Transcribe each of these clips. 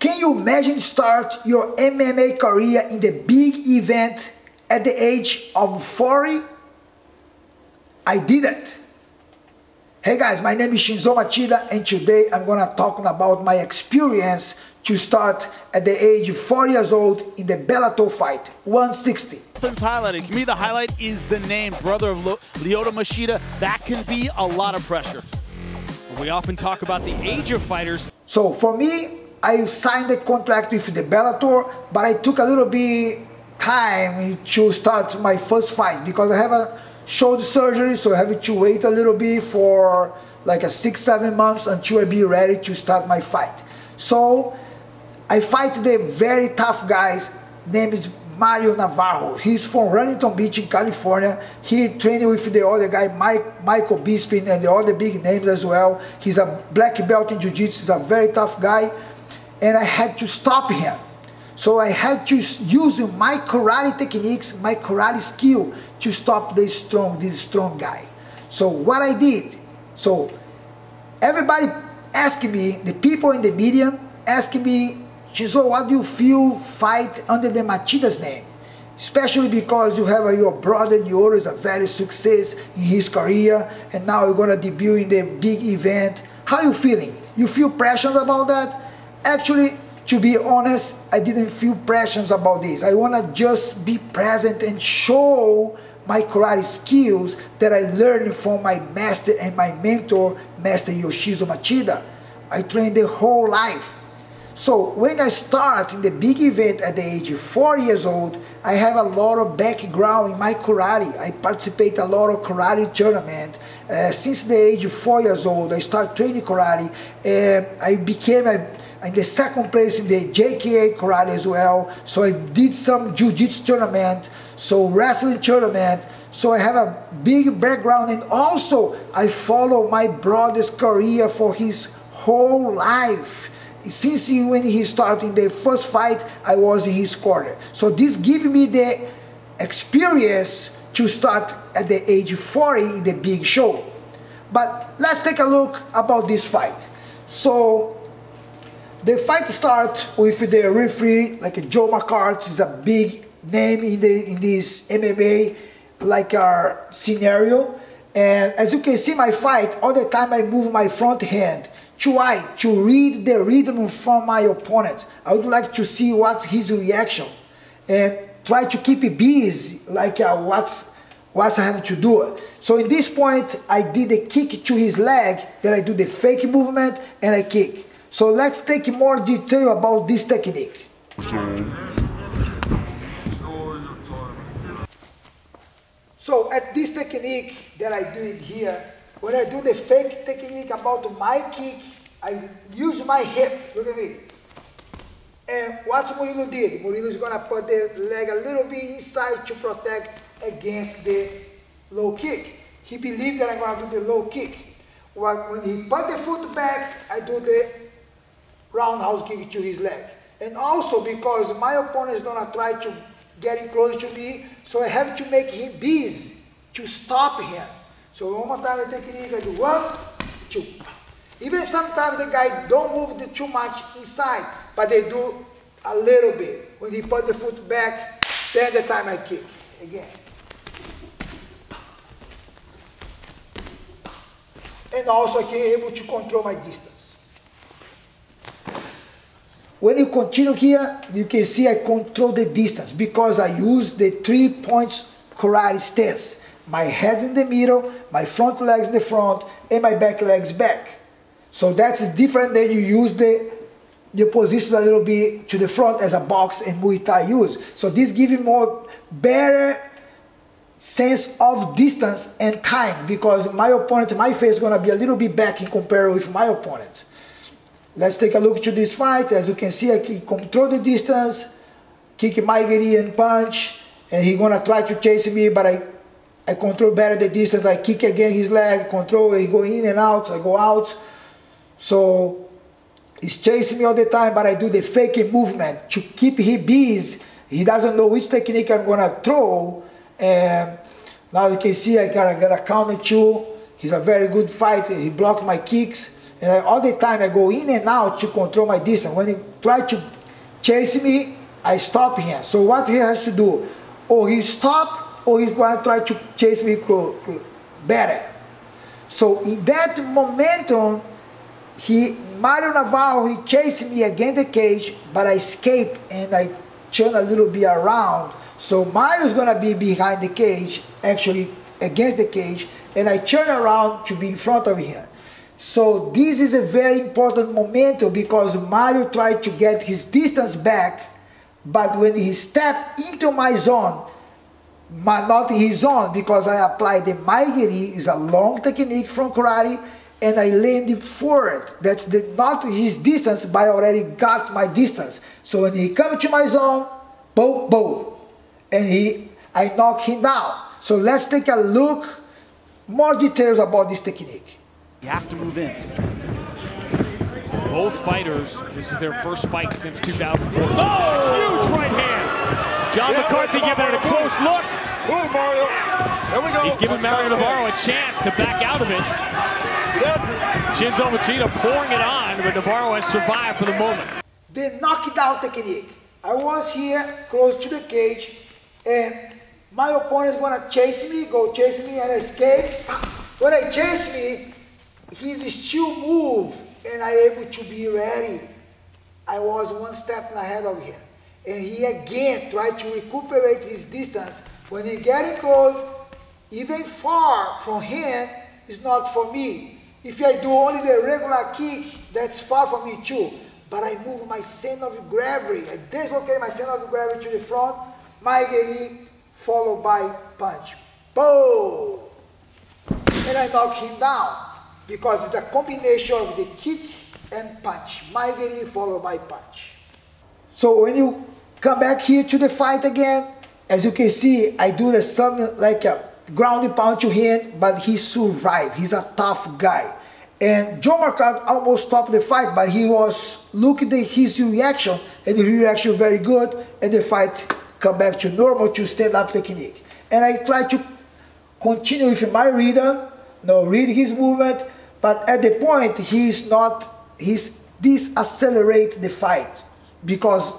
Can you imagine start your MMA career in the big event at the age of 40? I did it. Hey guys, my name is Chinzo Machida and today I'm gonna talk about my experience to start at the age of 40 years old in the Bellator fight, 160. Highlighted. To me, the highlight is the name, brother of Lyoto Machida. That can be a lot of pressure. We often talk about the age of fighters. So for me, I signed a contract with the Bellator, but I took a little bit time to start my first fight because I have a shoulder surgery, so I have to wait a little bit for like 6-7 months until I be ready to start my fight. So I fight the very tough guys named Mario Navarro. He's from Huntington Beach in California. He trained with the other guy, Michael Bisping, and the other big names as well. He's a black belt in jiu-jitsu. He's a very tough guy. And I had to stop him. So I had to use my karate techniques, my karate skill to stop this strong guy. So what I did, so everybody asking me, the people in the media asking me, Chinzo, what do you feel fight under the Machida's name? Especially because you have your brother Lyoto is a very success in his career and now you're gonna debut in the big event. How are you feeling? You feel passionate about that? Actually, to be honest, I didn't feel passionate about this. I want to just be present and show my karate skills that I learned from my master and my mentor, Master Chinzo Machida. I trained the whole life. So when I start in the big event at the age of 40 years old, I have a lot of background in my karate. I participate a lot of karate tournament. Since the age of 4 years old, I started training karate. I became in the second place in the JKA karate as well. So I did some jiu-jitsu tournament, so wrestling tournament. So I have a big background, and also I follow my brother's career for his whole life. Since when he started the first fight, I was in his corner. So this gave me the experience to start at the age of 40 in the big show. But let's take a look about this fight. So the fight starts with the referee, like Joe McCarthy, is a big name in this MMA scenario. And as you can see my fight, all the time I move my front hand, try to read the rhythm from my opponent. I would like to see what's his reaction and try to keep it busy, like what's I have to do. So in this point, I did a kick to his leg, then I do the fake movement and I kick. So let's take more detail about this technique. So at this technique that I do it here, when I do the fake technique about my kick, I use my hip, look at me. And what Murilo did, Murilo is gonna put the leg a little bit inside to protect against the low kick. He believed that I'm gonna do the low kick. When he put the foot back, I do the roundhouse kick to his leg. And also because my opponent is gonna try to get in close to me, so I have to make him busy to stop him. So one more time the technique, I do 1, 2. Even sometimes the guy don't move too much inside, but they do a little bit. When he put the foot back, then the time I kick again. And also I can be able to control my distance. When you continue here, you can see I control the distance because I use the 3 points karate stance. My head's in the middle, my front leg's in the front, and my back leg's back. So that's different than you use the position a little bit to the front as a box and Muay Thai use. So this gives you better sense of distance and time because my opponent, my face is going to be a little bit back in comparison with my opponent. Let's take a look to this fight. As you can see, I can control the distance, kick my giri and punch, and he's gonna try to chase me, but I control better the distance. I kick again his leg, control, he go in and out, I go out. So he's chasing me all the time, but I do the fake movement to keep him busy. He doesn't know which technique I'm gonna throw, and now you can see I got a counter 2. He's a very good fighter. He blocked my kicks. And all the time I go in and out to control my distance. When he tries to chase me, I stop him. So what he has to do, or he stop, or he's going to try to chase me better. So in that momentum, Mario Navarro, he chased me against the cage, but I escaped and I turn a little bit around. So Mario's gonna be behind the cage, actually against the cage, and I turn around to be in front of him. So this is a very important momentum because Mario tried to get his distance back, but when he stepped into my zone, not his zone, because I applied the Maigiri, is a long technique from karate, and I landed forward. That's not his distance, but I already got my distance. So when he comes to my zone, boom, boom, and I knock him down. So let's take a look, more details about this technique. He has to move in. Both fighters, this is their first fight since 2014. Oh, huge right hand. John McCarthy giving it a close look. Move, Mario. There we go. He's giving Mario Navarro a chance to back out of it. Chinzo Machida pouring it on, but Navarro has survived for the moment. The knockdown technique. I was here, close to the cage, and my opponent is going to chase me, and escape. When they chase me, he's still move, and I'm able to be ready. I was one step ahead of him. And he again tried to recuperate his distance. When he getting close, even far from him, is not for me. If I do only the regular kick, that's far from me too. But I move my center of gravity. I dislocate my center of gravity to the front, Maigiri, followed by punch. Boom! And I knock him down because it's a combination of the kick and punch. Maigiri followed by punch. So when you come back here to the fight again, as you can see, I do something like a ground and pound to him, but he survived. He's a tough guy. And Joe Marcotte almost stopped the fight, but he was looking at his reaction, and the reaction very good, and the fight come back to normal, to stand-up technique. And I try to continue with my rhythm, read his movement, but at the point, he's accelerate the fight, because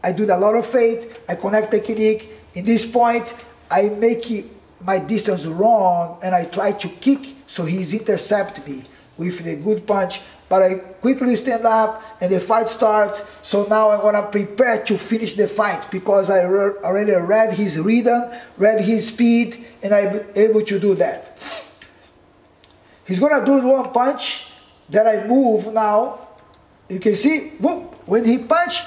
I do a lot of faith, I connect technique. In this point, I make my distance wrong, and I try to kick, so he's intercept me with the good punch, but I quickly stand up and the fight starts. So now I'm gonna prepare to finish the fight because I already read his rhythm, read his speed, and I'm able to do that. He's gonna do one punch that I move now. You can see, whoop, when he punched,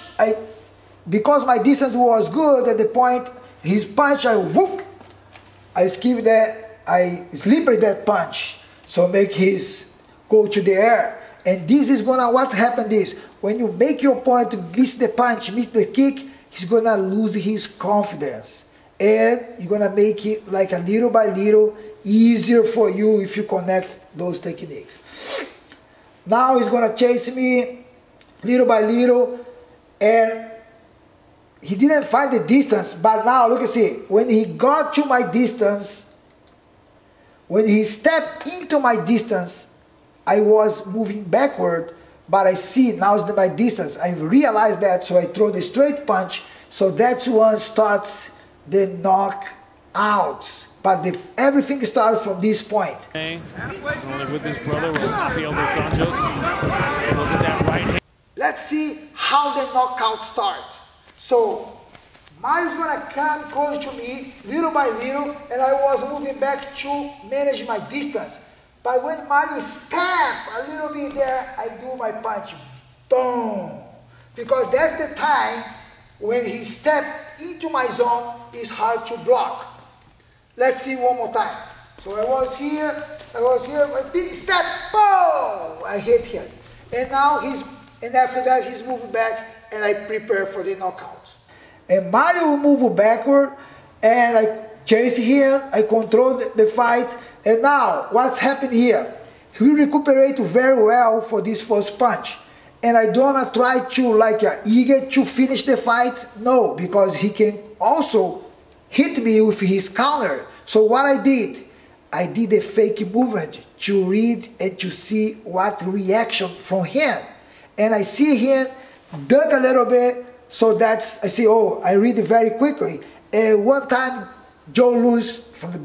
because my distance was good at the point, his punch, I skip that, I slippered that punch, so make his go to the air. And this is gonna, what happened is, when you make your opponent miss the punch, miss the kick, he's gonna lose his confidence. And you're gonna make it like a little by little easier for you if you connect those techniques. Now he's gonna chase me little by little, and he didn't find the distance, but now look at see, when he got to my distance, when he stepped into my distance, I was moving backward, but I see now is my distance. I realized that, so I throw the straight punch. So that's when starts the knockouts. But everything starts from this point. Only with his brother, Rafael dos Anjos. Look at that right hand. Let's see how the knockout starts. So Mario's gonna come close to me little by little, and I was moving back to manage my distance. But when Mario stepped a little bit there, I do my punch. Boom! Because that's the time when he stepped into my zone, it's hard to block. Let's see one more time. So I was here, a big step, boom! I hit him. And now and after that he's moving back, and I prepare for the knockout. And Mario will move backward, and I chase him, I control the fight. And now, what's happened here? He recuperated very well for this first punch. And I don't want to try to eager to finish the fight. No, because he can also hit me with his counter. So what I did, I did a fake movement to read and to see what reaction from him. And I see him duck a little bit, so that's, I see, oh, I read it very quickly. And one time, Joe Louis from the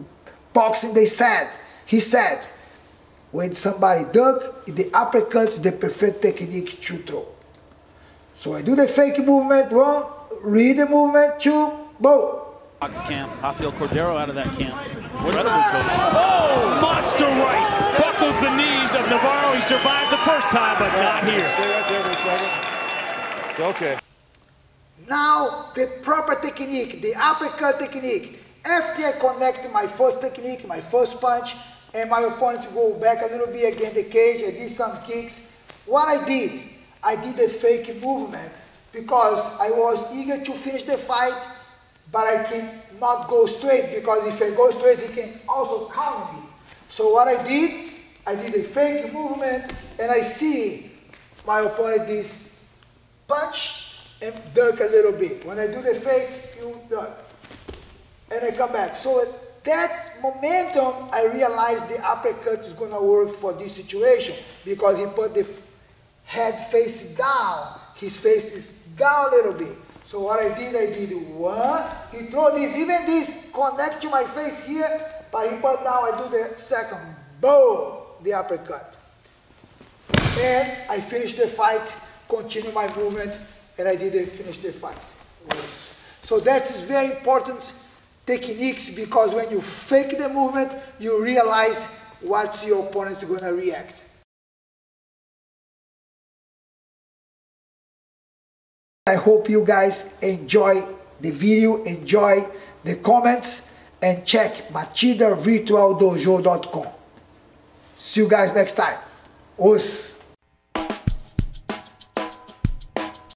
boxing, he said, when somebody duck, the uppercut is the perfect technique to throw. So I do the fake movement, one, read the movement, two, boom. Box camp, Rafael Cordero out of that camp. Incredible coach. Oh, monster right. Buckles the knees of Navarro. He survived the first time, but not here. Stay right there for a second. It's okay. Now, the proper technique, the uppercut technique. After I connect my first technique, my first punch, and my opponent go back a little bit against the cage, I did some kicks. What I did a fake movement because I was eager to finish the fight, but I cannot go straight, because if I go straight, he can also counter me. So what I did a fake movement, and I see my opponent this punch and duck a little bit. When I do the fake, you duck. And I come back. So that momentum, I realized the uppercut is going to work for this situation, because he put the head face down. His face is down a little bit. So what I did one, he throw this, even this connect to my face here, but he put down, I do the second, boom, the uppercut. And I finished the fight, continue my movement, and I didn't finish the fight. So that's very important techniques, because when you fake the movement, you realize what your opponent is going to react. I hope you guys enjoy the video, enjoy the comments, and check Machida Virtual Dojo.com. See you guys next time. Os.